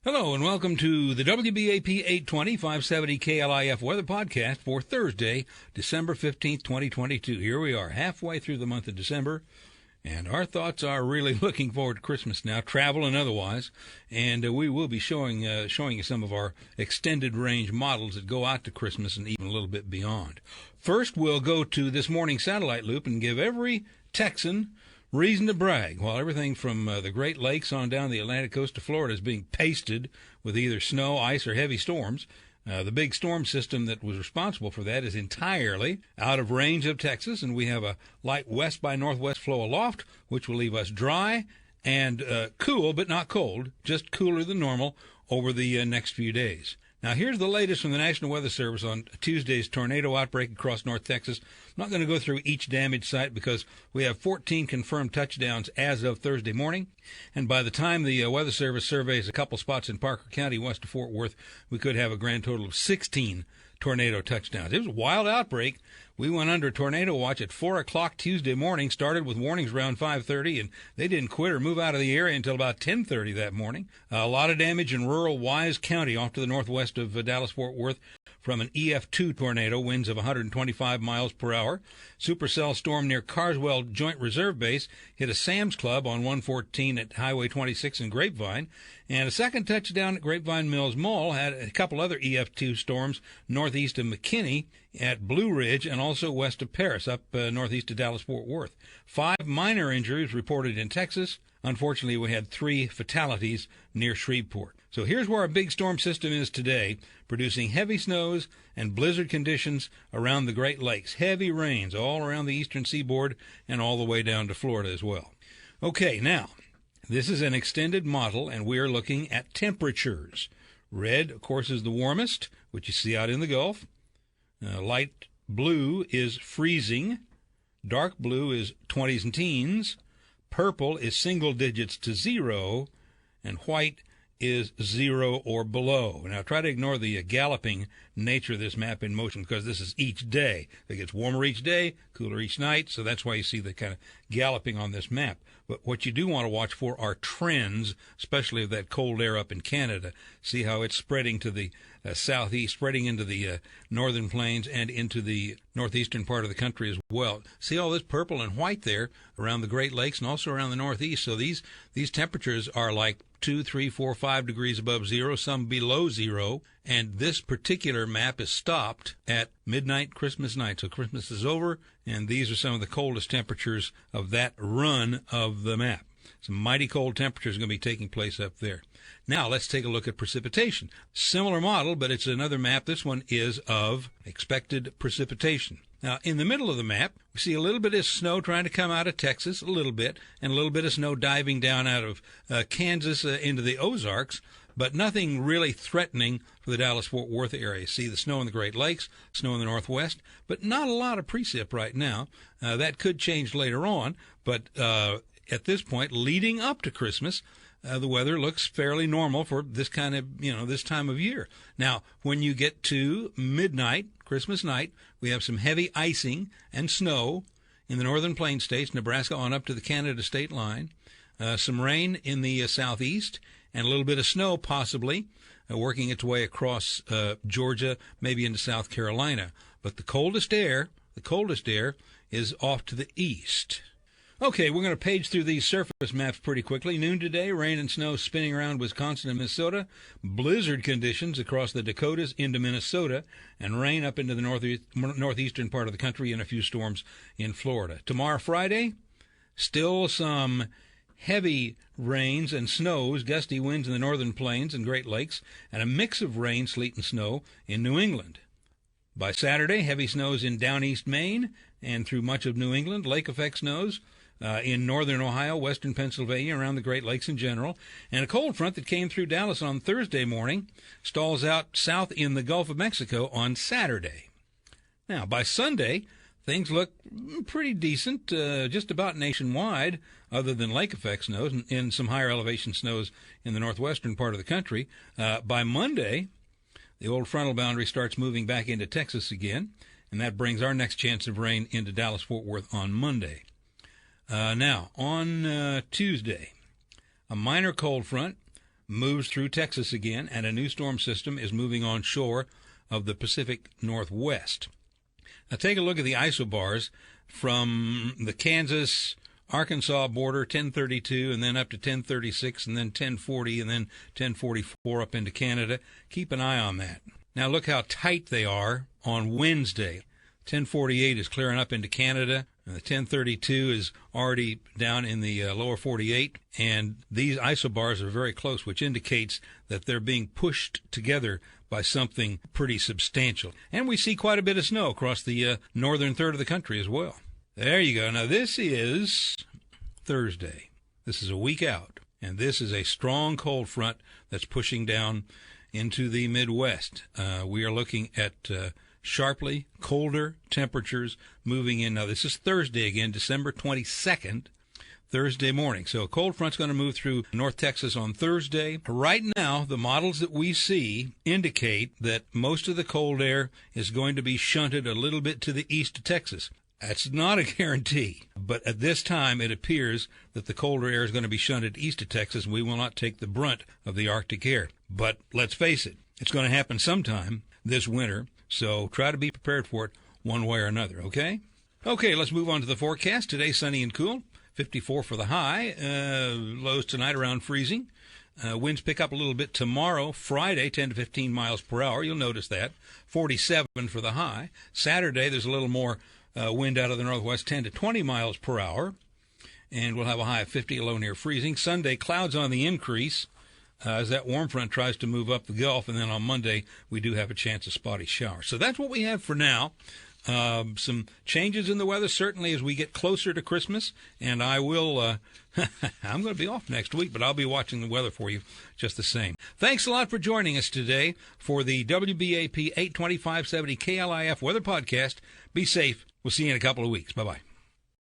Hello and welcome to the WBAP 820 570 KLIF Weather Podcast for Thursday, December 15th, 2022. Here we are, halfway through the month of December, and our thoughts are really looking forward to Christmas now, travel and otherwise, and we will be showing you some of our extended range models that go out to Christmas and even a little bit beyond. First, we'll go to this morning's satellite loop and give every Texan reason to brag. While everything from the Great Lakes on down the Atlantic coast to Florida is being pasted with either snow, ice, or heavy storms, the big storm system that was responsible for that is entirely out of range of Texas, and we have a light west by northwest flow aloft, which will leave us dry and cool, but not cold, just cooler than normal over the next few days. Now, here's the latest from the National Weather Service on Tuesday's tornado outbreak across North Texas. I'm not going to go through each damaged site because we have 14 confirmed touchdowns as of Thursday morning. And by the time the Weather Service surveys a couple spots in Parker County west of Fort Worth, we could have a grand total of 16 tornado touchdowns. It was a wild outbreak. We went under tornado watch at 4 o'clock Tuesday morning, started with warnings around 5:30, and they didn't quit or move out of the area until about 10:30 that morning. A lot of damage in rural Wise County off to the northwest of Dallas-Fort Worth from an EF2 tornado, winds of 125 miles per hour. Supercell storm near Carswell Joint Reserve Base hit a Sam's Club on 114 at Highway 26 in Grapevine. And a second touchdown at Grapevine Mills Mall had a couple other EF2 storms northeast of McKinney at Blue Ridge and also west of Paris, up northeast of Dallas-Fort Worth. 5 minor injuries reported in Texas. Unfortunately, we had 3 fatalities near Shreveport. So here's where our big storm system is today, producing heavy snows and blizzard conditions around the Great Lakes. Heavy rains all around the eastern seaboard and all the way down to Florida as well. Okay, now, this is an extended model, and we are looking at temperatures. Red, of course, is the warmest, which you see out in the Gulf. Light blue is freezing. Dark blue is 20s and teens. Purple is single digits to 0. And white is 0 or below. Now, try to ignore the galloping nature of this map in motion because this is each day. It gets warmer each day, cooler each night, so that's why you see the kind of galloping on this map. But what you do want to watch for are trends, especially of that cold air up in Canada. See how it's spreading to the southeast, spreading into the northern plains and into the northeastern part of the country as well. See all this purple and white there around the Great Lakes and also around the northeast. So these temperatures are like 2, 3, 4, 5 degrees above zero, some below zero, and this particular map is stopped at midnight Christmas night. So Christmas is over, and these are some of the coldest temperatures of that run of the map. Some mighty cold temperatures are going to be taking place up there. Now, let's take a look at precipitation. Similar model, but it's another map. This one is of expected precipitation. Now, in the middle of the map, we see a little bit of snow trying to come out of Texas, a little bit, and a little bit of snow diving down out of Kansas into the Ozarks, but nothing really threatening for the Dallas-Fort Worth area. See the snow in the Great Lakes, snow in the Northwest, but not a lot of precip right now. That could change later on, but at this point, leading up to Christmas, the weather looks fairly normal for this kind of, this time of year. Now, when you get to midnight, Christmas night, we have some heavy icing and snow in the northern plain states, Nebraska on up to the Canada state line, some rain in the southeast, and a little bit of snow possibly working its way across Georgia, maybe into South Carolina. But the coldest air is off to the east. Okay, we're going to page through these surface maps pretty quickly. Noon today, rain and snow spinning around Wisconsin and Minnesota. Blizzard conditions across the Dakotas into Minnesota. And rain up into the northeastern part of the country and a few storms in Florida. Tomorrow, Friday, still some heavy rains and snows, gusty winds in the northern plains and Great Lakes, and a mix of rain, sleet, and snow in New England. By Saturday, heavy snows in down east Maine and through much of New England, lake effect snows in northern Ohio, western Pennsylvania, around the Great Lakes in general. And a cold front that came through Dallas on Thursday morning stalls out south in the Gulf of Mexico on Saturday. Now, by Sunday, things look pretty decent, just about nationwide, other than lake effect snows and some higher elevation snows in the northwestern part of the country. By Monday, the old frontal boundary starts moving back into Texas again, and that brings our next chance of rain into Dallas-Fort Worth on Monday. Now, on Tuesday, a minor cold front moves through Texas again, and a new storm system is moving on shore of the Pacific Northwest. Now take a look at the isobars from the Kansas-Arkansas border, 1032, and then up to 1036, and then 1040, and then 1044 up into Canada. Keep an eye on that. Now look how tight they are on Wednesday. 1048 is clearing up into Canada, and the 1032 is already down in the lower 48, and these isobars are very close, which indicates that they're being pushed together by something pretty substantial. And we see quite a bit of snow across the northern third of the country as well. There you go. Now this is Thursday. This is a week out, and this is a strong cold front that's pushing down into the Midwest. We are looking at sharply colder temperatures moving in. Now this is Thursday again, December 22nd. Thursday morning. So a cold front's going to move through North Texas on Thursday. Right now, the models that we see indicate that most of the cold air is going to be shunted a little bit to the east of Texas. That's not a guarantee, but at this time it appears that the colder air is going to be shunted east of Texas, and we will not take the brunt of the Arctic air. But let's face it, it's going to happen sometime this winter, so try to be prepared for it one way or another, okay? Okay, let's move on to the forecast. Today, sunny and cool. 54 for the high. Lows tonight around freezing. Winds pick up a little bit tomorrow, Friday, 10 to 15 miles per hour. You'll notice that. 47 for the high. Saturday, there's a little more wind out of the northwest, 10 to 20 miles per hour. And we'll have a high of 50, a low near freezing. Sunday, clouds on the increase as that warm front tries to move up the Gulf. And then on Monday, we do have a chance of spotty showers. So that's what we have for now. Some changes in the weather, certainly, as we get closer to Christmas, and I will, I'm going to be off next week, but I'll be watching the weather for you just the same. Thanks a lot for joining us today for the WBAP 82570 KLIF Weather Podcast. Be safe. We'll see you in a couple of weeks. Bye-bye.